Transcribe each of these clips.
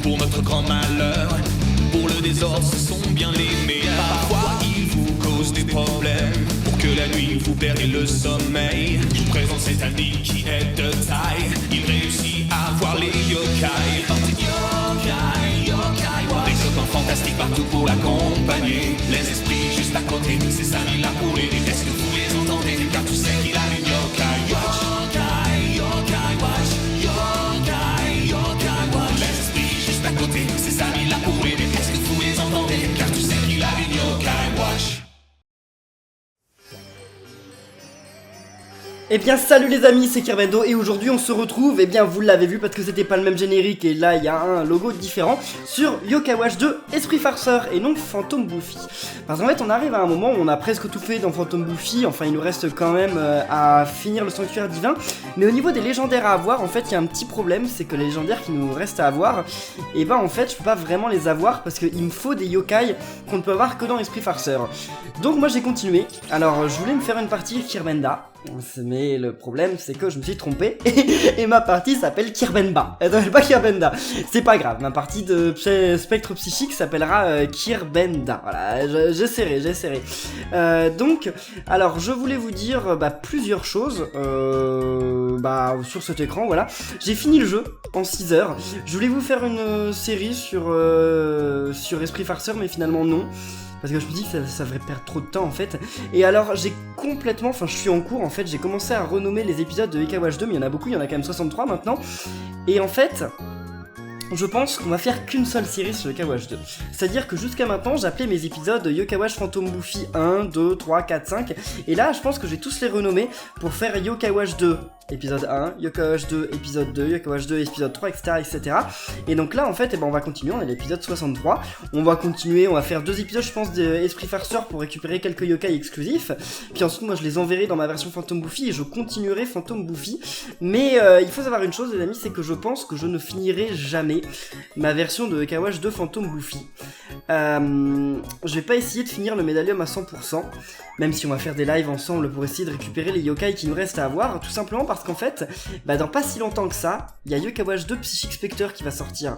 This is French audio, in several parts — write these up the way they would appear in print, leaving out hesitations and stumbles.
pour notre grand malheur. Pour le désordre, ce sont bien les meilleurs. Parfois, ils vous causent des problèmes. Pour que la nuit, vous perdez le sommeil. Il présente cet ami qui est de taille. Il réussit à voir les yokai. Yokai, yokai, des copains fantastiques partout pour l'accompagner. Les esprits juste à côté, ses amis là pour l'aider. Est-ce que vous les entendez? Car tu sais qu'il a une yokai watch. Yokai, yokai watch. Yokai, yokai watch. Les esprits juste à côté, ses amis là pour l'aider. Est-ce que vous les entendez? Car tu sais qu'il a une yokai watch. Eh bien salut les amis, c'est Kirbendo et aujourd'hui on se retrouve, eh bien vous l'avez vu parce que c'était pas le même générique et là il y a un logo différent sur Yokai Watch 2 Esprit Farceur et non Phantom Buffy. Parce qu'en fait on arrive à un moment où on a presque tout fait dans Phantom Buffy, enfin il nous reste quand même à finir le sanctuaire divin. Mais au niveau des légendaires à avoir, en fait il y a un petit problème, c'est que les légendaires qui nous restent à avoir, et ben en fait je peux pas vraiment les avoir parce qu'il me faut des yokai qu'on ne peut avoir que dans Esprit Farceur. Donc moi j'ai continué, alors je voulais me faire une partie Kirbenda. Mais le problème c'est que je me suis trompé et ma partie s'appelle Kirbenba. Elle s'appelle pas Kirbenda. C'est pas grave, ma partie de spectre psychique s'appellera Kirbenda. Voilà, j'essaierai. Donc, alors je voulais vous dire plusieurs choses sur cet écran, voilà. J'ai fini le jeu en 6 heures. Je voulais vous faire une série sur Esprit Farceur mais finalement non. Parce que je me dis que ça devrait perdre trop de temps en fait. Et alors j'ai complètement, je suis en cours en fait, j'ai commencé à renommer les épisodes de Yokai Watch 2, mais il y en a beaucoup, il y en a quand même 63 maintenant. Et en fait, je pense qu'on va faire qu'une seule série sur Yokai Watch 2. C'est-à-dire que jusqu'à maintenant, j'appelais mes épisodes Yokai Watch Phantom Buffy 1, 2, 3, 4, 5. Et là, je pense que je vais tous les renommer pour faire Yokai Watch 2 épisode 1, Yokai Watch 2 épisode 2, Yokai Watch 2 épisode 3, etc. Et donc là en fait on va continuer, on est à l'épisode 63. On va continuer, on va faire 2 épisodes je pense d'Esprit Farceur pour récupérer quelques yokai exclusifs. Puis ensuite moi je les enverrai dans ma version Phantom Buffy et je continuerai Phantom Buffy. Mais il faut savoir une chose les amis, c'est que je pense que je ne finirai jamais ma version de Yokai Watch 2 Phantom Buffy. Je vais pas essayer de finir le médaillum à 100%, même si on va faire des lives ensemble pour essayer de récupérer les yokai qui nous restent à avoir, tout simplement parce qu'en fait, dans pas si longtemps que ça, il y a Yokai Watch 2 Psychic Spectre qui va sortir.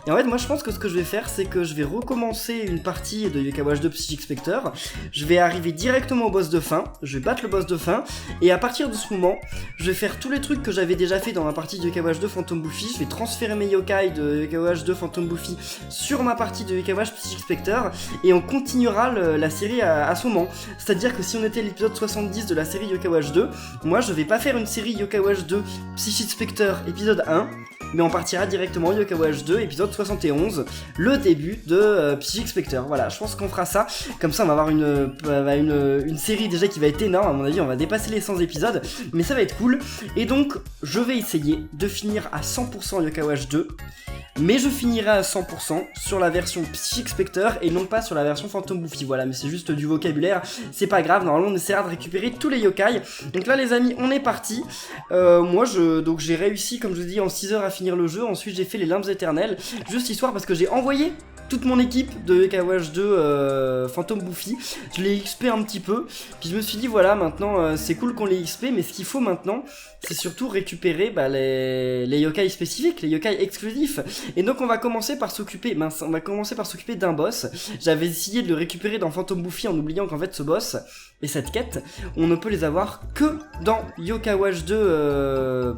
Et en fait, moi je pense que ce que je vais faire, c'est que je vais recommencer une partie de Yokai Watch 2 Psychic Spectre, je vais arriver directement au boss de fin, je vais battre le boss de fin, et à partir de ce moment, je vais faire tous les trucs que j'avais déjà fait dans ma partie de Yokai Watch 2 Phantom Buffy, je vais transférer mes yokai de Yokai Watch 2 Phantom Buffy sur ma partie de Yokai Watch Psychic Spectre, et on continuera la série à ce moment. C'est-à-dire que si on était à l'épisode 70 de la série Yokai Watch 2, moi je vais pas faire une série Yokai Watch 2 Psychic Spectre épisode 1, mais on partira directement Yokai Watch 2 épisode 71, le début de Psychic Spectre. Voilà, je pense qu'on fera ça, comme ça on va avoir une série déjà qui va être énorme, à mon avis on va dépasser les 100 épisodes, mais ça va être cool. Et donc je vais essayer de finir à 100% Yokai Watch 2, mais je finirai à 100% sur la version Psychic Spectre et non pas sur la version Phantom Buffy. Voilà, mais c'est juste du vocabulaire, c'est pas grave, normalement on essaiera de récupérer tous les yokai. Donc là les amis, on est parti. Moi donc j'ai réussi, comme je vous dis, en 6 heures à finir le jeu. Ensuite j'ai fait les limbes éternelles, juste histoire parce que j'ai envoyé toute mon équipe de Yokai Watch 2 Phantom Buffy. Je l'ai XP un petit peu, puis je me suis dit voilà, maintenant c'est cool qu'on les XP, mais ce qu'il faut maintenant c'est surtout récupérer les yokai spécifiques, les yokai exclusifs. Et donc on va commencer par s'occuper d'un boss. J'avais essayé de le récupérer dans Phantom Buffy en oubliant qu'en fait ce boss et cette quête, on ne peut les avoir que dans Yokai Watch 2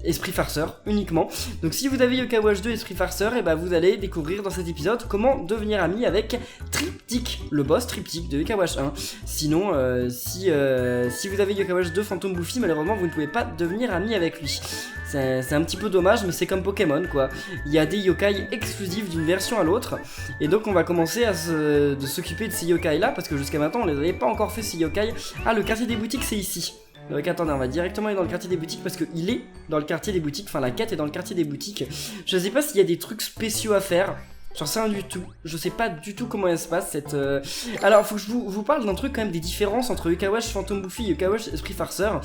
Esprit Farceur uniquement. Donc si vous avez Yokai Watch 2 Esprit Farceur, et vous allez découvrir dans cet épisode comment devenir ami avec Triptyque, le boss Triptyque de Yokai Watch 1. Sinon si vous avez Yokai Watch 2 Phantom Buffy, malheureusement vous ne pouvez pas devenir ami avec lui. C'est un petit peu dommage, mais c'est comme Pokémon quoi. Il y a des yokai exclusifs d'une version à l'autre, et donc on va commencer à s'occuper de ces yokai là, parce que jusqu'à maintenant on les avait pas encore fait ces yokai. Ah, le quartier des boutiques c'est ici. Donc attendez, on va directement aller dans le quartier des boutiques parce qu'il est dans le quartier des boutiques, enfin la quête est dans le quartier des boutiques. Je sais pas s'il y a des trucs spéciaux à faire, j'en sais rien du tout, je sais pas du tout comment elle se passe cette... Alors faut que je vous parle d'un truc quand même, des différences entre Yokai Watch Phantom Buffy et Yokai Watch Esprit Farceur.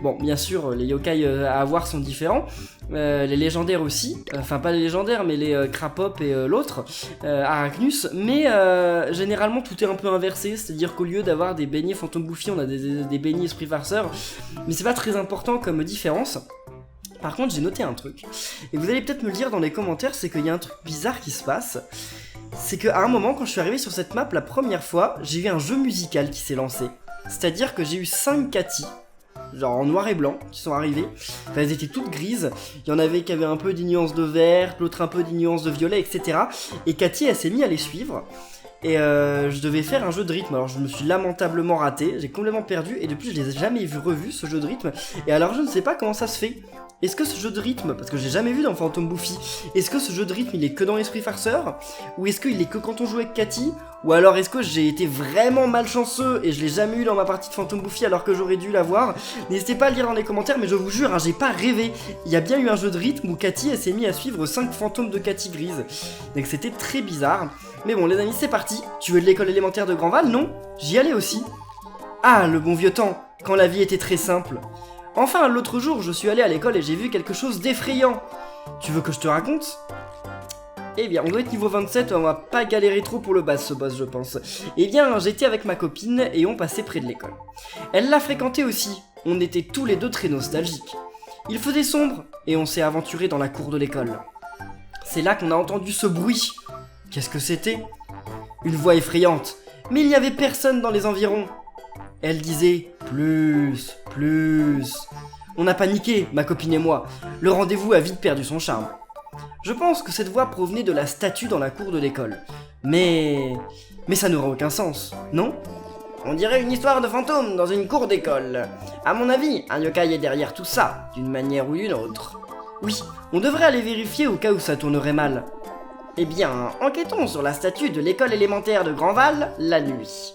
Bon, bien sûr, les yokai à avoir sont différents, les légendaires aussi, enfin pas les légendaires, mais les Crapop et l'autre, Arachnus, mais généralement tout est un peu inversé, c'est-à-dire qu'au lieu d'avoir des beignets Phantom Buffy, on a des beignets Esprit Farceur, mais c'est pas très important comme différence. Par contre, j'ai noté un truc, et vous allez peut-être me le dire dans les commentaires, c'est qu'il y a un truc bizarre qui se passe. C'est qu'à un moment, quand je suis arrivé sur cette map la première fois, j'ai vu un jeu musical qui s'est lancé. C'est-à-dire que j'ai eu 5 Cathy, genre en noir et blanc, qui sont arrivées. Enfin, elles étaient toutes grises. Il y en avait qui avaient un peu des nuances de vert, l'autre un peu des nuances de violet, etc. Et Cathy, elle s'est mise à les suivre. Et je devais faire un jeu de rythme. Alors je me suis lamentablement raté, j'ai complètement perdu. Et depuis, je les ai jamais revus, ce jeu de rythme. Et alors je ne sais pas comment ça se fait. Est-ce que ce jeu de rythme, parce que j'ai jamais vu dans Phantom Buffy, est-ce que ce jeu de rythme il est que dans Esprit Farceur? Ou est-ce qu'il est que quand on joue avec Cathy? Ou alors est-ce que j'ai été vraiment malchanceux et je l'ai jamais eu dans ma partie de Phantom Buffy alors que j'aurais dû l'avoir? N'hésitez pas à le dire dans les commentaires, mais je vous jure, hein, j'ai pas rêvé. Il y a bien eu un jeu de rythme où Cathy elle s'est mise à suivre 5 fantômes de Cathy grise. Donc c'était très bizarre. Mais bon les amis, c'est parti. Tu veux de l'école élémentaire de Grandval? Non? J'y allais aussi. Ah, le bon vieux temps, quand la vie était très simple. Enfin, l'autre jour, je suis allé à l'école et j'ai vu quelque chose d'effrayant. Tu veux que je te raconte? Eh bien, on doit être niveau 27, on va pas galérer trop pour le boss, je pense. Eh bien, j'étais avec ma copine et on passait près de l'école. Elle l'a fréquenté aussi, on était tous les deux très nostalgiques. Il faisait sombre et on s'est aventuré dans la cour de l'école. C'est là qu'on a entendu ce bruit. Qu'est-ce que c'était? Une voix effrayante, mais il n'y avait personne dans les environs. Elle disait « plus, plus ». On a paniqué, ma copine et moi. Le rendez-vous a vite perdu son charme. Je pense que cette voix provenait de la statue dans la cour de l'école. Mais ça n'aura aucun sens, non? On dirait une histoire de fantôme dans une cour d'école. À mon avis, un yokai est derrière tout ça, d'une manière ou d'une autre. Oui, on devrait aller vérifier au cas où ça tournerait mal. Eh bien, enquêtons sur la statue de l'école élémentaire de Grandval, la nuit.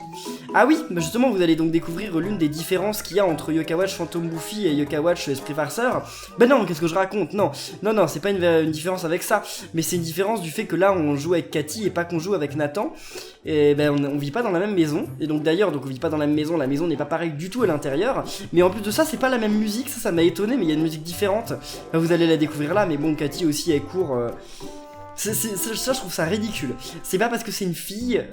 Ah oui, mais justement vous allez donc découvrir l'une des différences qu'il y a entre Yokai Watch Phantom Buffy et Yokai Watch Esprit Farceur. Ben non, qu'est-ce que je raconte? Non, c'est pas une différence avec ça, mais c'est une différence du fait que là on joue avec Cathy et pas qu'on joue avec Nathan. Et ben on vit pas dans la même maison, et donc d'ailleurs on vit pas dans la maison n'est pas pareille du tout à l'intérieur, mais en plus de ça c'est pas la même musique, ça m'a étonné, mais il y a une musique différente. Enfin, vous allez la découvrir là, mais bon Cathy aussi elle court... Ça je trouve ça ridicule. C'est pas parce que c'est une fille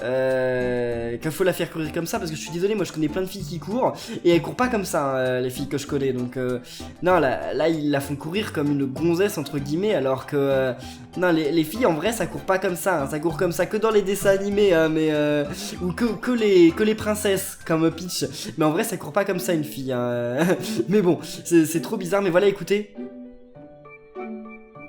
qu'il faut la faire courir comme ça, parce que je suis désolé, moi je connais plein de filles qui courent et elles courent pas comme ça, hein, les filles que je connais. Donc non, là ils la font courir comme une gonzesse entre guillemets, alors que non, les filles en vrai ça court pas comme ça, hein, ça court comme ça que dans les dessins animés, hein, mais ou que les princesses comme Peach. Mais en vrai ça court pas comme ça une fille, hein. Mais bon, c'est trop bizarre. Mais voilà, écoutez.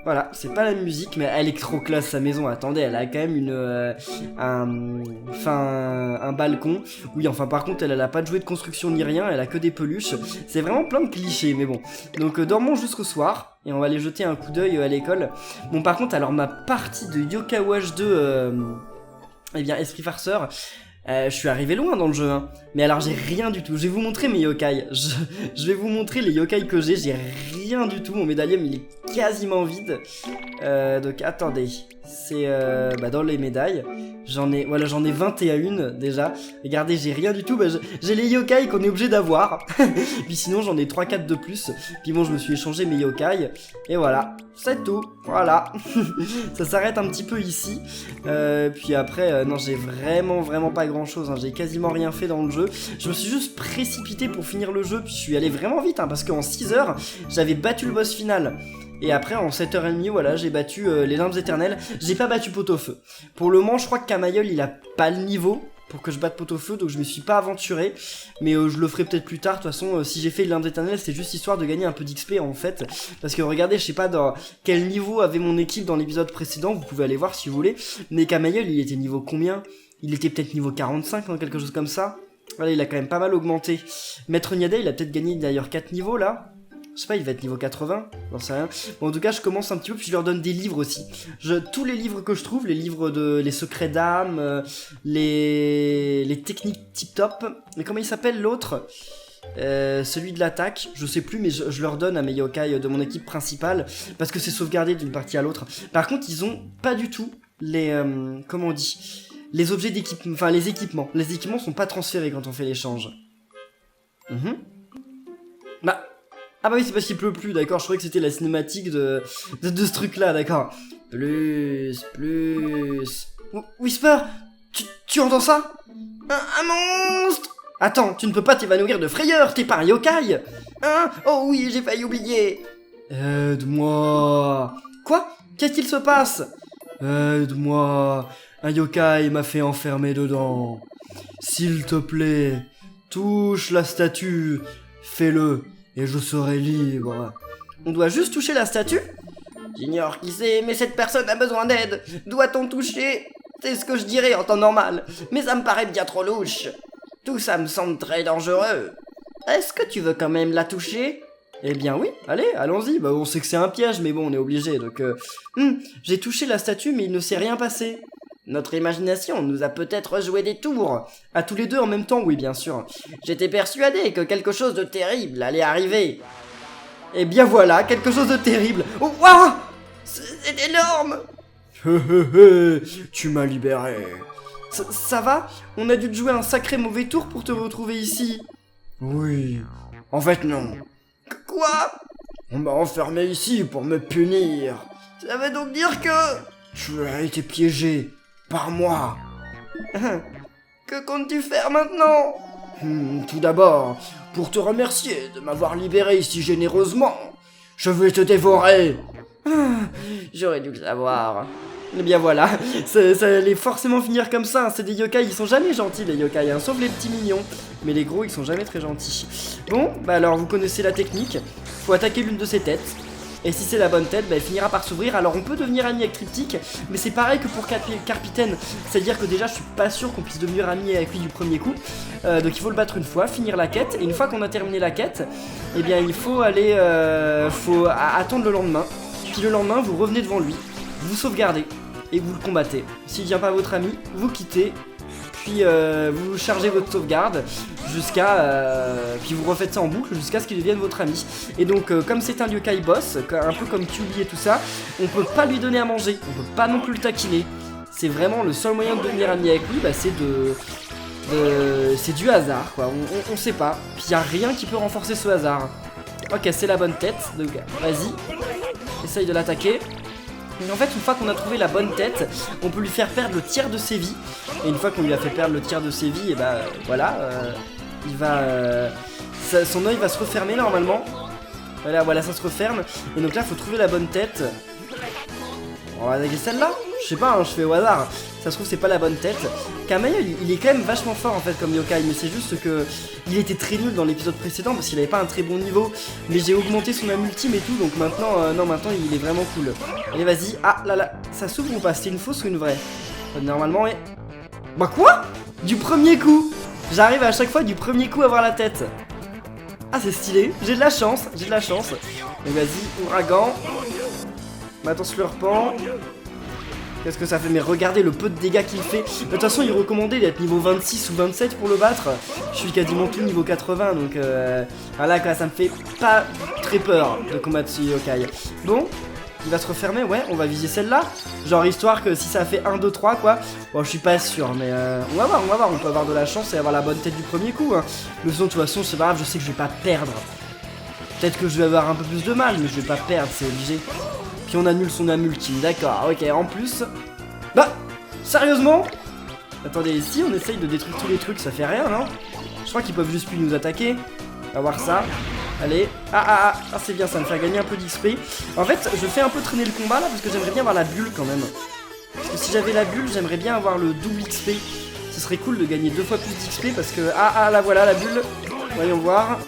Voilà, c'est pas la musique, mais elle est trop classe sa maison. Attendez, elle a quand même un balcon. Oui, enfin par contre, elle a pas de jouet de construction ni rien, elle a que des peluches. C'est vraiment plein de clichés, mais bon. Donc dormons jusqu'au soir, et on va aller jeter un coup d'œil à l'école. Bon, par contre, alors ma partie de Yokai Watch 2, eh bien, Esprit Farceur... je suis arrivé loin dans le jeu, hein. Mais alors j'ai rien du tout. Je vais vous montrer mes yokai. Je vais vous montrer les yokai que j'ai rien du tout. Mon médaillum il est quasiment vide. Donc attendez. C'est dans les médailles. J'en ai 21 déjà. Regardez, j'ai rien du tout. J'ai les yokai qu'on est obligé d'avoir. Puis sinon j'en ai 3-4 de plus. Puis bon, je me suis échangé mes yokai. Et voilà, c'est tout. Voilà. Ça s'arrête un petit peu ici. Puis après, non, j'ai vraiment pas grand chose, hein. J'ai quasiment rien fait dans le jeu. Je me suis juste précipité pour finir le jeu. Puis je suis allé vraiment vite, hein, parce qu'en 6 heures, j'avais battu le boss final. Et après en 7h30, voilà, j'ai battu les limbes éternelles. J'ai pas battu Pot-au-Feu. Pour le moment, je crois que Camaïeul il a pas le niveau pour que je batte Pot-au-Feu, donc je me suis pas aventuré. Mais je le ferai peut-être plus tard. De toute façon, si j'ai fait les limbes éternelles, c'est juste histoire de gagner un peu d'XP en fait. Parce que regardez, je sais pas dans quel niveau avait mon équipe dans l'épisode précédent, vous pouvez aller voir si vous voulez. Mais Camaïeul il était niveau combien? Il était peut-être niveau 45, hein, quelque chose comme ça. Voilà, il a quand même pas mal augmenté. Maître Niada, il a peut-être gagné d'ailleurs 4 niveaux là. Je sais pas, il va être niveau 80, j'en sais rien. Bon, en tout cas, je commence un petit peu, puis je leur donne des livres aussi. Tous les livres que je trouve, les livres de les secrets d'âme, les techniques tip-top. Mais comment il s'appelle l'autre? Celui de l'attaque, je sais plus, mais je leur donne à mes yokai de mon équipe principale, parce que c'est sauvegardé d'une partie à l'autre. Par contre, ils ont pas du tout les... comment on dit? Les objets d'équipement, enfin les équipements. Les équipements sont pas transférés quand on fait l'échange. Ah bah oui, c'est parce qu'il pleut plus, d'accord, je croyais que c'était la cinématique de ce truc-là, d'accord. Plus... Whisper, tu entends ça? Un monstre! Attends, tu ne peux pas t'évanouir de frayeur, t'es pas un yokai! Hein? Oh oui, j'ai failli oublier! Aide-moi. Quoi? Qu'est-ce qu'il se passe? Aide-moi. Un yokai m'a fait enfermer dedans. S'il te plaît, touche la statue. Fais-le et je serai libre. On doit juste toucher la statue? J'ignore qui c'est, mais cette personne a besoin d'aide. Doit-on toucher? C'est ce que je dirais en temps normal, mais ça me paraît bien trop louche. Tout ça me semble très dangereux. Est-ce que tu veux quand même la toucher? Eh bien oui, allez, allons-y. Bah, on sait que c'est un piège, mais bon, on est obligé, donc... j'ai touché la statue, mais il ne s'est rien passé. Notre imagination nous a peut-être joué des tours. À tous les deux en même temps, oui, bien sûr. J'étais persuadé que quelque chose de terrible allait arriver. Eh bien voilà, quelque chose de terrible. Oh, waouh! C'est énorme! Tu m'as libéré. Ça va? On a dû te jouer un sacré mauvais tour pour te retrouver ici. Oui. En fait, non. Quoi? On m'a enfermé ici pour me punir. Ça veut donc dire que... Tu as été piégé par moi. Que comptes-tu faire maintenant? Tout d'abord, pour te remercier de m'avoir libéré si généreusement, je vais te dévorer. J'aurais dû le savoir. Eh bien voilà, ça allait forcément finir comme ça, hein. C'est des yokai, ils sont jamais gentils les yokai, hein, sauf les petits mignons. Mais les gros, ils sont jamais très gentils. Bon, bah alors vous connaissez la technique. Faut attaquer l'une de ses têtes. Et si c'est la bonne tête, bah, elle finira par s'ouvrir. Alors on peut devenir ami avec Triptyque, mais c'est pareil que pour Carpitaine. C'est-à-dire que déjà je suis pas sûr qu'on puisse devenir ami avec lui du premier coup. Donc il faut le battre une fois, finir la quête. Et une fois qu'on a terminé la quête, eh bien il faut aller... attendre le lendemain. Puis le lendemain, vous revenez devant lui, vous sauvegardez et vous le combattez. S'il vient pas votre ami, vous quittez. Puis vous chargez votre sauvegarde jusqu'à... puis vous refaites ça en boucle jusqu'à ce qu'il devienne votre ami. Et donc comme c'est un yokai boss, un peu comme Kyuubi et tout ça, on peut pas lui donner à manger, on peut pas non plus le taquiner. C'est vraiment le seul moyen de devenir ami avec lui, bah, c'est c'est du hasard quoi, on sait pas. Puis y a rien qui peut renforcer ce hasard. Ok, c'est la bonne tête, donc vas-y, essaye de l'attaquer. Et en fait, une fois qu'on a trouvé la bonne tête, on peut lui faire perdre le tiers de ses vies. Et une fois qu'on lui a fait perdre le tiers de ses vies, et bah voilà, il va... son œil va se refermer normalement. Voilà, ça se referme. Et donc là, il faut trouver la bonne tête. On va attaquer celle-là? Je sais pas, hein, je fais au hasard. Ça se trouve, c'est pas la bonne tête. Kamayo, il est quand même vachement fort en fait comme yokai, mais c'est juste que il était très nul dans l'épisode précédent parce qu'il avait pas un très bon niveau. Mais j'ai augmenté son âme ultime et tout, donc maintenant, maintenant il est vraiment cool. Allez, vas-y. Ah là, ça s'ouvre ou pas? C'était une fausse ou une vraie? Normalement, oui. Bah quoi? Du premier coup. J'arrive à chaque fois du premier coup à avoir la tête. Ah, c'est stylé. J'ai de la chance, Donc vas-y, ouragan. Maintenant, slurpant. Qu'est-ce que ça fait? Mais regardez le peu de dégâts qu'il fait. De toute façon, il recommandait d'être niveau 26 ou 27 pour le battre. Je suis quasiment tout niveau 80, donc voilà quoi, ça me fait pas très peur de combattre ce yokai. Bon, il va se refermer, ouais, on va viser celle-là. Genre histoire que si ça fait 1, 2, 3 quoi. Bon, je suis pas sûr, mais on va voir, on peut avoir de la chance et avoir la bonne tête du premier coup. Hein. Mais sinon, de toute façon, c'est pas grave, je sais que je vais pas perdre. Peut-être que je vais avoir un peu plus de mal, mais je vais pas perdre, c'est obligé. Puis on annule son âme ultime, d'accord, ok, en plus... Bah, sérieusement? Attendez, si on essaye de détruire tous les trucs, ça fait rien, non? Je crois qu'ils peuvent juste plus nous attaquer. On va voir ça. Allez, c'est bien, ça me fait gagner un peu d'XP. En fait, je fais un peu traîner le combat là, parce que j'aimerais bien avoir la bulle quand même. Parce que si j'avais la bulle, j'aimerais bien avoir le double XP. Ce serait cool de gagner 2 fois plus d'XP, parce que... là voilà, la bulle. Voyons voir.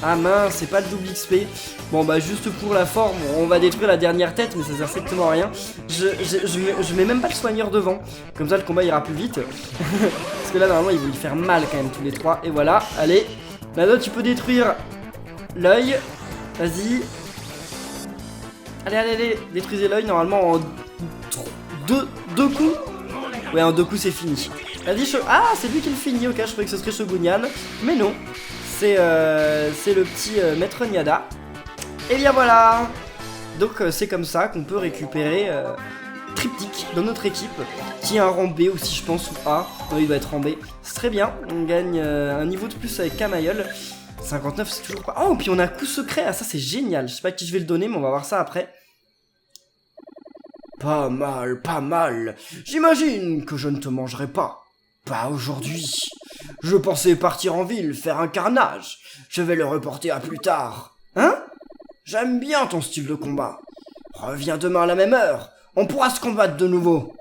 Ah mince, c'est pas le double XP. Bon bah juste pour la forme, on va détruire la dernière tête, mais ça sert strictement à rien. Je mets même pas le soigneur devant. Comme ça le combat ira plus vite. Parce que là normalement ils vont lui faire mal quand même tous les trois. Et voilà, allez. Maintenant tu peux détruire l'œil. Vas-y. Allez, détruisez l'œil normalement en deux coups. Ouais, en 2 coups c'est fini. Vas-y, c'est lui qui le finit, ok, je croyais que ce serait Shogunyan. Mais non. C'est le petit maître Nyada. Et bien voilà. Donc c'est comme ça qu'on peut récupérer Triptyque dans notre équipe, qui est un rang B aussi je pense, ou A. Non, il doit être rang B. C'est très bien, on gagne un niveau de plus avec Kamayol. 59 c'est toujours pas... Oh, puis on a un coup secret, ah ça c'est génial. Je sais pas à qui je vais le donner, mais on va voir ça après. Pas mal. J'imagine que je ne te mangerai pas. Pas aujourd'hui. Je pensais partir en ville, faire un carnage. Je vais le reporter à plus tard. Hein? J'aime bien ton style de combat. Reviens demain à la même heure. On pourra se combattre de nouveau.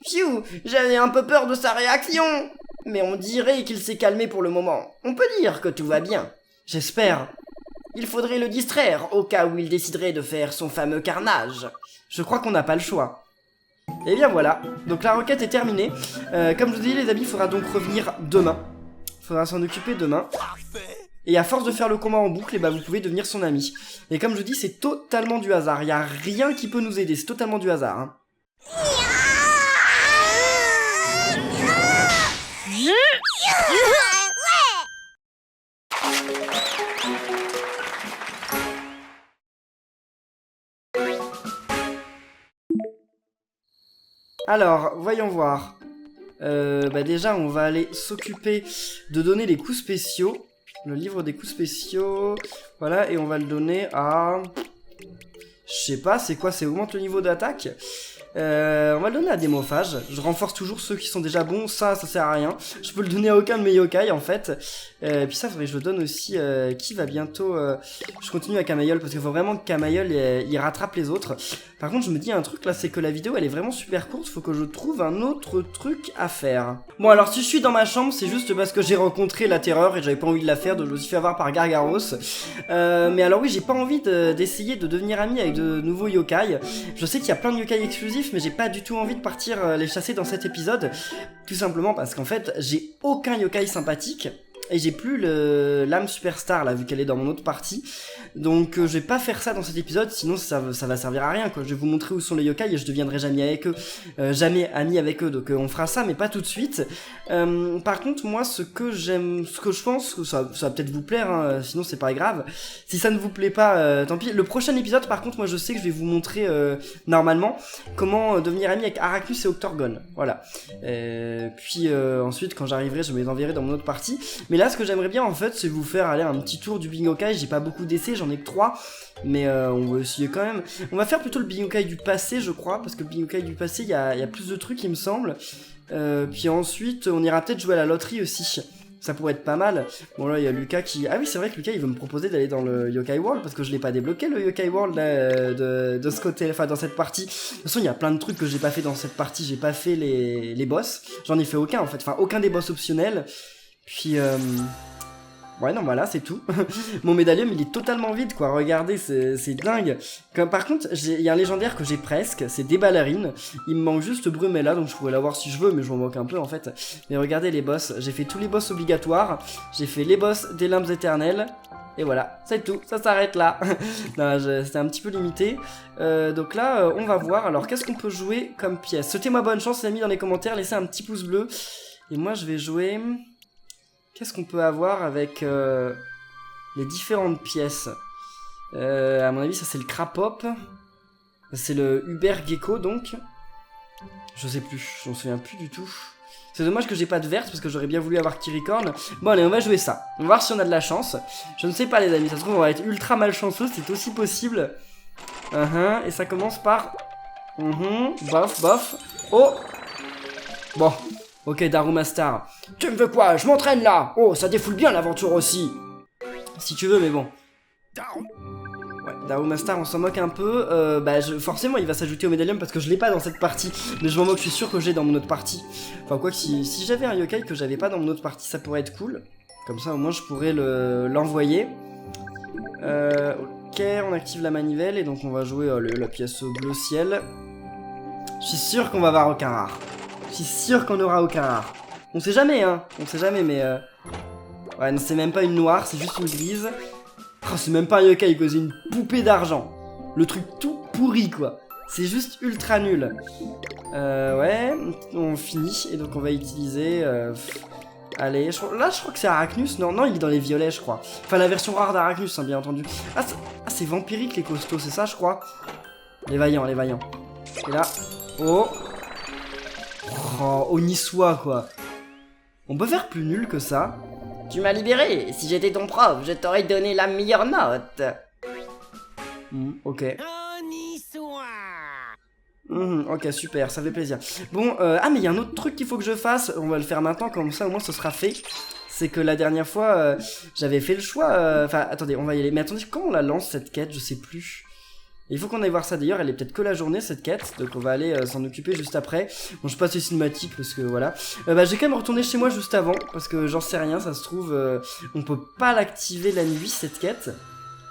Pfiou, j'avais un peu peur de sa réaction. Mais on dirait qu'il s'est calmé pour le moment. On peut dire que tout va bien. J'espère. Il faudrait le distraire au cas où il déciderait de faire son fameux carnage. Je crois qu'on n'a pas le choix. Et bien voilà, donc la requête est terminée. Comme je vous dis les amis, il faudra donc revenir demain. Il faudra s'en occuper demain. Et à force de faire le combat en boucle, vous pouvez devenir son ami. Et comme je vous dis, c'est totalement du hasard. Il n'y a rien qui peut nous aider, c'est totalement du hasard. Hein. Alors, voyons voir. Déjà, on va aller s'occuper de donner les coups spéciaux. Le livre des coups spéciaux. Voilà, et on va le donner à... Je sais pas, c'est quoi? C'est augmente le niveau d'attaque. On va le donner à Démophage. Je renforce toujours ceux qui sont déjà bons. Ça sert à rien. Je peux le donner à aucun de mes yokai en fait. Puis ça, faudrait que je le donne aussi. Qui va bientôt. Je continue à Camaïol parce qu'il faut vraiment que Camaïol il rattrape les autres. Par contre, je me dis un truc là, c'est que la vidéo elle est vraiment super courte. Faut que je trouve un autre truc à faire. Bon, alors si je suis dans ma chambre, c'est juste parce que j'ai rencontré la terreur et j'avais pas envie de la faire. Donc je me suis fait avoir par Gargaros. Mais alors, oui, j'ai pas envie d'essayer de devenir ami avec de nouveaux yokai. Je sais qu'il y a plein de yokai exclusifs, mais j'ai pas du tout envie de partir les chasser dans cet épisode, tout simplement parce qu'en fait j'ai aucun yokai sympathique et j'ai plus l'âme superstar là vu qu'elle est dans mon autre partie, donc je vais pas faire ça dans cet épisode, sinon ça va servir à rien quoi. Je vais vous montrer où sont les yokai et je deviendrai jamais ami avec eux, donc on fera ça mais pas tout de suite. Par contre moi ce que je pense que ça va peut-être vous plaire hein, sinon c'est pas grave. Si ça ne vous plaît pas tant pis. Le prochain épisode par contre moi je sais que je vais vous montrer normalement comment devenir ami avec Arachnus et Octorgon, voilà. Puis ensuite quand j'arriverai je me les enverrai dans mon autre partie, mais là ce que j'aimerais bien en fait c'est vous faire aller un petit tour du Bingokai. J'ai pas beaucoup d'essais, j'en ai que 3, mais on va essayer quand même. On va faire plutôt le Bingokai du passé je crois, parce que le Bingokai du passé il y a plus de trucs il me semble. Puis ensuite on ira peut-être jouer à la loterie aussi. Ça pourrait être pas mal. Bon là il y a Lucas qui... Ah oui c'est vrai que Lucas il veut me proposer d'aller dans le Yokai World, parce que je l'ai pas débloqué le Yokai World là, de ce côté, enfin dans cette partie. De toute façon il y a plein de trucs que j'ai pas fait dans cette partie. J'ai pas fait les boss. J'en ai fait aucun en fait, enfin aucun des boss optionnels. Puis ouais non voilà c'est tout. Mon médaillum il est totalement vide quoi, regardez c'est dingue. Par contre il y a un légendaire que j'ai presque, c'est des ballerines. Il me manque juste Brumella, donc je pourrais l'avoir si je veux, mais je m'en moque un peu en fait. Mais regardez les boss, j'ai fait tous les boss obligatoires. J'ai fait les boss des limbes éternelles. Et voilà, c'est tout, ça s'arrête là. C'était un petit peu limité. Donc là on va voir, alors qu'est-ce qu'on peut jouer comme pièce. Souhaitez-moi bonne chance les amis dans les commentaires, laissez un petit pouce bleu. Et moi je vais jouer... Qu'est-ce qu'on peut avoir avec les différentes pièces? À mon avis, ça c'est le Crapop. C'est le Uber Gecko donc. Je sais plus, je m'en souviens plus du tout. C'est dommage que j'ai pas de verte parce que j'aurais bien voulu avoir Kyricorn. Bon allez, on va jouer ça. On va voir si on a de la chance. Je ne sais pas les amis, ça se trouve on va être ultra malchanceux, c'est aussi possible. Et ça commence par... bof, bof. Oh. Bon. Ok, Darumastar. Tu me veux quoi? Je m'entraîne là. Oh, ça défoule bien l'aventure aussi. Si tu veux, mais bon. Ouais, Darumastar, on s'en moque un peu. Forcément, il va s'ajouter au médaillon parce que je l'ai pas dans cette partie. Mais je m'en moque, je suis sûr que j'ai dans mon autre partie. Enfin, quoi que si j'avais un yokai que j'avais pas dans mon autre partie, ça pourrait être cool. Comme ça, au moins, je pourrais l'envoyer. Ok, on active la manivelle et donc on va jouer la pièce bleu ciel. Je suis sûr qu'on va avoir aucun rare. Je suis sûr qu'on aura aucun rare. On sait jamais, hein. On sait jamais, mais... Ouais, non, c'est même pas une noire, c'est juste une grise. Oh, c'est même pas un yokai, c'est une poupée d'argent. Le truc tout pourri, quoi. C'est juste ultra nul. Ouais, on finit. Et donc, on va utiliser... Allez, là, je crois que c'est Arachnus. Non, il est dans les violets, je crois. Enfin, la version rare d'Arachnus, hein, bien entendu. Ah, c'est vampirique, les costauds, c'est ça, je crois. Les vaillants, les vaillants. Et là... Oh, Oniswa quoi. On peut faire plus nul que ça. Tu m'as libéré. Si j'étais ton prof, je t'aurais donné la meilleure note. Ok. Ok, super, ça fait plaisir. Bon, mais il y a un autre truc qu'il faut que je fasse. On va le faire maintenant, comme ça au moins ce sera fait. c'est que la dernière fois, j'avais fait le choix... Enfin, attendez, on va y aller. Mais attendez, comment on la lance, cette quête? Je sais plus. Il faut qu'on aille voir ça. D'ailleurs, elle est peut-être que la journée, cette quête. Donc on va aller s'en occuper juste après. Bon, je passe les cinématiques parce que voilà. Bah, j'ai quand même retourné chez moi juste avant. Parce que j'en sais rien, ça se trouve... on peut pas l'activer la nuit, cette quête.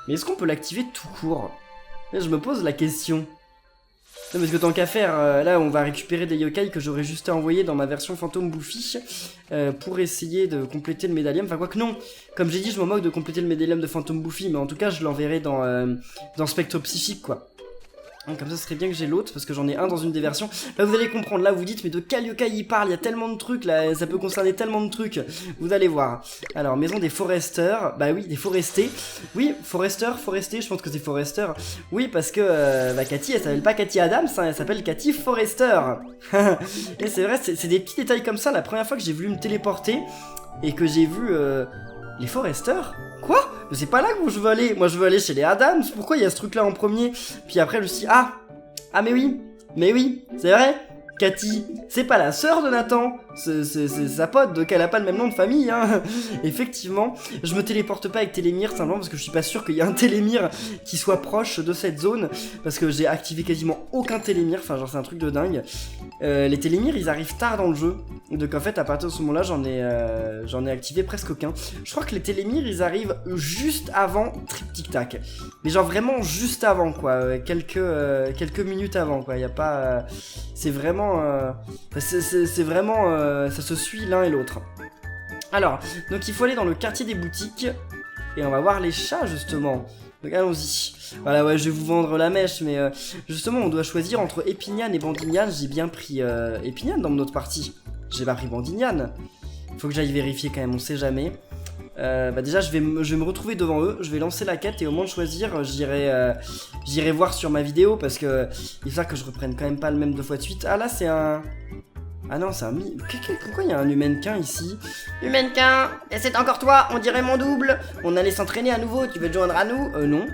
Mais est-ce qu'on peut l'activer tout court? Là, je me pose la question. Non, parce que tant qu'à faire, là on va récupérer des yokai que j'aurais juste à envoyer dans ma version fantôme Bouffi pour essayer de compléter le médaillum. Enfin, quoi que non, comme j'ai dit, je m'en moque de compléter le médaillum de fantôme Bouffi, mais en tout cas, je l'enverrai dans Spectre Psychique, quoi. Donc, comme ça, ce serait bien que j'ai l'autre, parce que j'en ai un dans une des versions. Là, vous allez comprendre, là, vous dites, mais de quel yokai il parle? Il y a tellement de trucs, là, ça peut concerner tellement de trucs. Vous allez voir. Alors, maison des foresters, bah oui, des forestés. Oui, foresté, je pense que c'est forester. Oui, parce que, Cathy, elle s'appelle pas Cathy Adams, hein, elle s'appelle Cathy Forester. Et c'est vrai, c'est des petits détails comme ça. La première fois que j'ai voulu me téléporter, et que j'ai vu, les foresters? Quoi? Mais c'est pas là que je veux aller. Moi je veux aller chez les Adams. Pourquoi il y a ce truc là en premier? Puis après je me suis dit, ah mais oui, c'est vrai. Cathy, c'est pas la sœur de Nathan, c'est sa pote, donc elle a pas le même nom de famille, hein. Effectivement, je me téléporte pas avec Télémire, simplement parce que je suis pas sûr qu'il y ait un Télémire qui soit proche de cette zone, parce que j'ai activé quasiment aucun Télémire, enfin genre c'est un truc de dingue. Les Télémires, ils arrivent tard dans le jeu, donc en fait à partir de ce moment-là, j'en ai activé presque aucun. Je crois que les Télémires, ils arrivent juste avant Trip Tic Tac, mais genre vraiment juste avant, quoi, quelques minutes avant, quoi, y a pas... c'est vraiment... c'est vraiment... ça se suit l'un et l'autre. Alors, donc il faut aller dans le quartier des boutiques. Et on va voir les chats, justement. Donc allons-y. Voilà, ouais, je vais vous vendre la mèche. Mais justement, on doit choisir entre Épiniane et Bandignane. J'ai bien pris Épiniane dans notre partie. J'ai pas pris Bandignane. Faut que j'aille vérifier quand même, on sait jamais. Bah déjà je vais me retrouver devant eux, je vais lancer la quête et au moment de choisir j'irai voir sur ma vidéo parce que il faut que je reprenne quand même pas le même 2 fois de suite. Ah là c'est un... Ah non c'est un... Pourquoi il y a un humainquin ici? Humainquin, et c'est encore toi, on dirait mon double. On allait s'entraîner à nouveau, tu veux te joindre à nous? Non,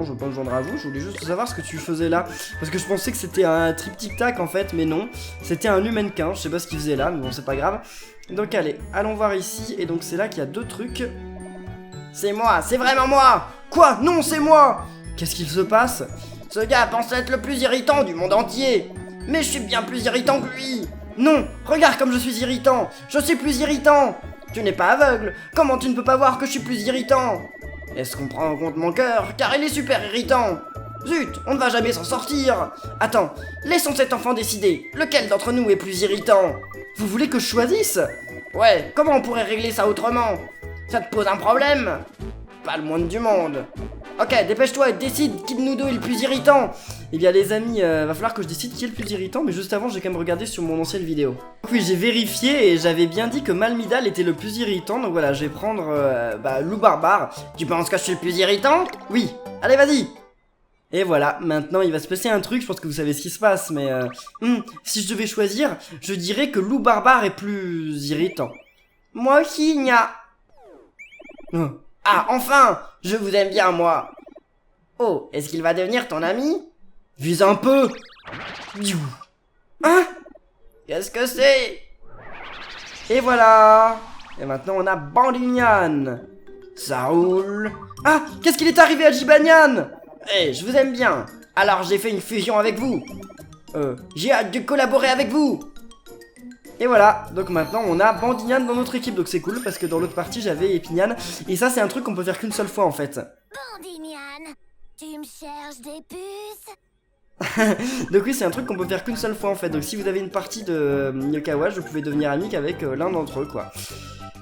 je veux pas me joindre à vous, je voulais juste savoir ce que tu faisais là. Parce que je pensais que c'était un Trip Tic Tac en fait, mais non. C'était un humainquin, je sais pas ce qu'il faisait là, mais bon c'est pas grave. Donc allez, allons voir ici, et donc c'est là qu'il y a 2 trucs. C'est moi, c'est vraiment moi! Quoi? Non, c'est moi! Qu'est-ce qu'il se passe? Ce gars pense être le plus irritant du monde entier! Mais je suis bien plus irritant que lui! Non! Regarde comme je suis irritant! Je suis plus irritant! Tu n'es pas aveugle! Comment tu ne peux pas voir que je suis plus irritant? Est-ce qu'on prend en compte mon cœur? Car il est super irritant! Zut, on ne va jamais s'en sortir! Attends, laissons cet enfant décider! Lequel d'entre nous est plus irritant? Vous voulez que je choisisse? Ouais, comment on pourrait régler ça autrement? Ça te pose un problème? Pas le moindre du monde. Ok, dépêche-toi et décide qui de nous deux est le plus irritant. Eh bien les amis, va falloir que je décide qui est le plus irritant, mais juste avant j'ai quand même regardé sur mon ancienne vidéo. Oui, j'ai vérifié et j'avais bien dit que Malmidal était le plus irritant, donc voilà, je vais prendre Loup Barbare. Tu penses que je suis le plus irritant? Oui, allez vas-y. Et voilà, maintenant il va se passer un truc, je pense que vous savez ce qui se passe, mais si je devais choisir, je dirais que Loup Barbare est plus irritant. Moi aussi, gna. Ah, enfin, je vous aime bien, moi. Oh, est-ce qu'il va devenir ton ami? Vise un peu. Hein? Qu'est-ce que c'est? Et voilà. Et maintenant on a Bandignane. Ça roule. Ah, qu'est-ce qu'il est arrivé à Jibanyan? Eh, je vous aime bien. Alors j'ai fait une fusion avec vous. J'ai hâte de collaborer avec vous. Et voilà, donc maintenant on a Bandignane dans notre équipe, donc c'est cool parce que dans l'autre partie j'avais Épiniane. Et ça c'est un truc qu'on peut faire qu'une seule fois en fait. Bandignane, tu me cherches des puces? Donc oui, c'est un truc qu'on peut faire qu'une seule fois en fait. Donc si vous avez une partie de Yokai Watch, vous pouvez devenir ami avec l'un d'entre eux quoi.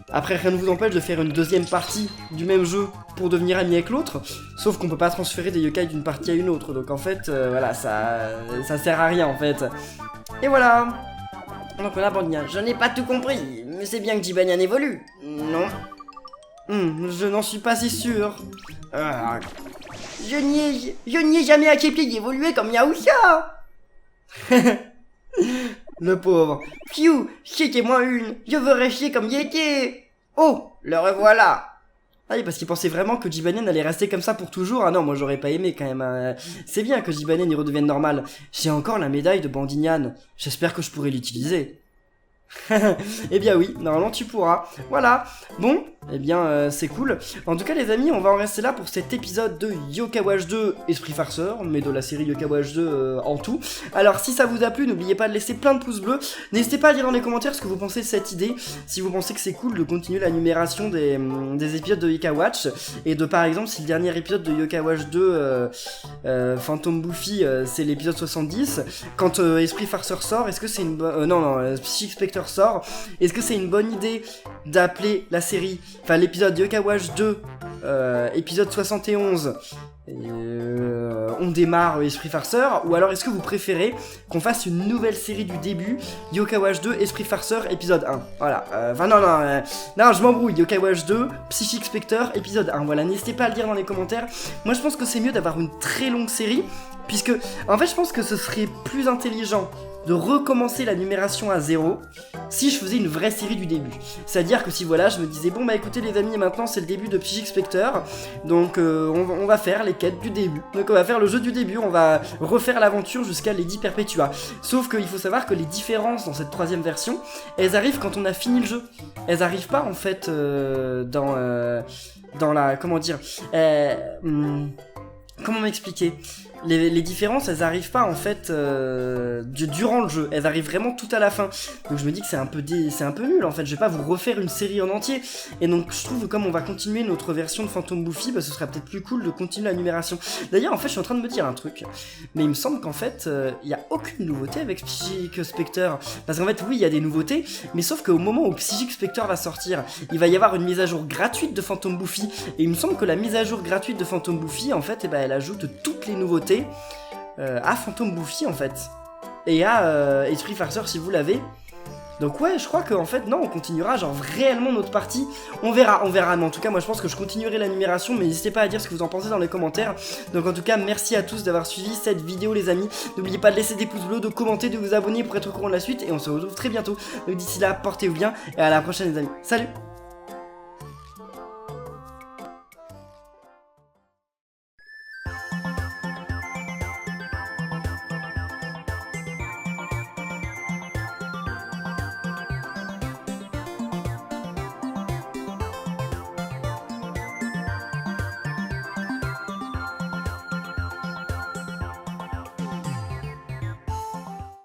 Après rien ne vous empêche de faire une deuxième partie du même jeu pour devenir ami avec l'autre. Sauf qu'on peut pas transférer des yokai d'une partie à une autre. Donc en fait, voilà, ça sert à rien en fait. Et voilà. Donc on a Bandignane. Je n'ai pas tout compris, mais c'est bien que Jibanyan évolue. Non. Je n'en suis pas si sûr. Je n'y ai jamais accepté d'évoluer comme Yaousha. Le pauvre. Pfiou, c'était moins une. Je veux rester comme Yété. Oh, le revoilà. Ah oui, parce qu'il pensait vraiment que Jibanyan allait rester comme ça pour toujours. Ah non, moi j'aurais pas aimé quand même. C'est bien que Jibanyan y redevienne normal. J'ai encore la médaille de Bandignane. J'espère que je pourrai l'utiliser. Eh bien oui, normalement tu pourras. Voilà, bon, eh bien c'est cool. En tout cas les amis, on va en rester là pour cet épisode de Yokai Watch 2 Esprit Farceur, mais de la série Yokai Watch 2 en tout. Alors si ça vous a plu, n'oubliez pas de laisser plein de pouces bleus. N'hésitez pas à dire dans les commentaires ce que vous pensez de cette idée, si vous pensez que c'est cool de continuer la numération des épisodes de Yokai Watch, et de par exemple si le dernier épisode de Yokai Watch 2 Phantom Buffy c'est l'épisode 70, quand Esprit Farceur sort, est-ce que c'est une bonne... non, Psychic Spectre sort, est-ce que c'est une bonne idée d'appeler la série, enfin l'épisode Yokai Watch 2 épisode 71 on démarre Esprit Farceur, ou alors est-ce que vous préférez qu'on fasse une nouvelle série du début, Yokai Watch 2 Esprit Farceur épisode 1, voilà, enfin non je m'embrouille, Yokai Watch 2 Psychic Spectre épisode 1, voilà, n'hésitez pas à le dire dans les commentaires. Moi je pense que c'est mieux d'avoir une très longue série, puisque en fait je pense que ce serait plus intelligent de recommencer la numération à 0 si je faisais une vraie série du début. C'est-à-dire que si voilà, je me disais bon bah écoutez les amis, maintenant c'est le début de Psychic Spectre, donc on va faire les quêtes du début. Donc on va faire le jeu du début, on va refaire l'aventure jusqu'à Lady Perpetua. Sauf qu'il faut savoir que les différences dans cette troisième version, elles arrivent quand on a fini le jeu. Elles arrivent pas en fait dans la... comment dire... comment m'expliquer ? Les différences, elles arrivent pas en fait durant le jeu, elles arrivent vraiment tout à la fin. Donc je me dis que c'est un peu nul en fait, je vais pas vous refaire une série en entier. Et donc je trouve que comme on va continuer notre version de Phantom Buffy, bah ce serait peut-être plus cool de continuer la numération. D'ailleurs en fait je suis en train de me dire un truc, mais il me semble qu'en fait il y a aucune nouveauté avec Psychic Spectre. Parce qu'en fait oui il y a des nouveautés, mais sauf qu'au moment où Psychic Spectre va sortir, il va y avoir une mise à jour gratuite de Phantom Buffy. Et il me semble que la mise à jour gratuite de Phantom Buffy en fait, elle ajoute toutes les nouveautés à Phantom Buffy en fait, et à Esprit Farceur si vous l'avez. Donc ouais, je crois qu'en fait non, on continuera genre réellement notre partie. On verra, mais en tout cas moi je pense que je continuerai la numération, mais n'hésitez pas à dire ce que vous en pensez dans les commentaires. Donc en tout cas merci à tous d'avoir suivi cette vidéo les amis, n'oubliez pas de laisser des pouces bleus, de commenter, de vous abonner pour être au courant de la suite, et on se retrouve très bientôt. Donc d'ici là, portez-vous bien, et à la prochaine les amis, salut.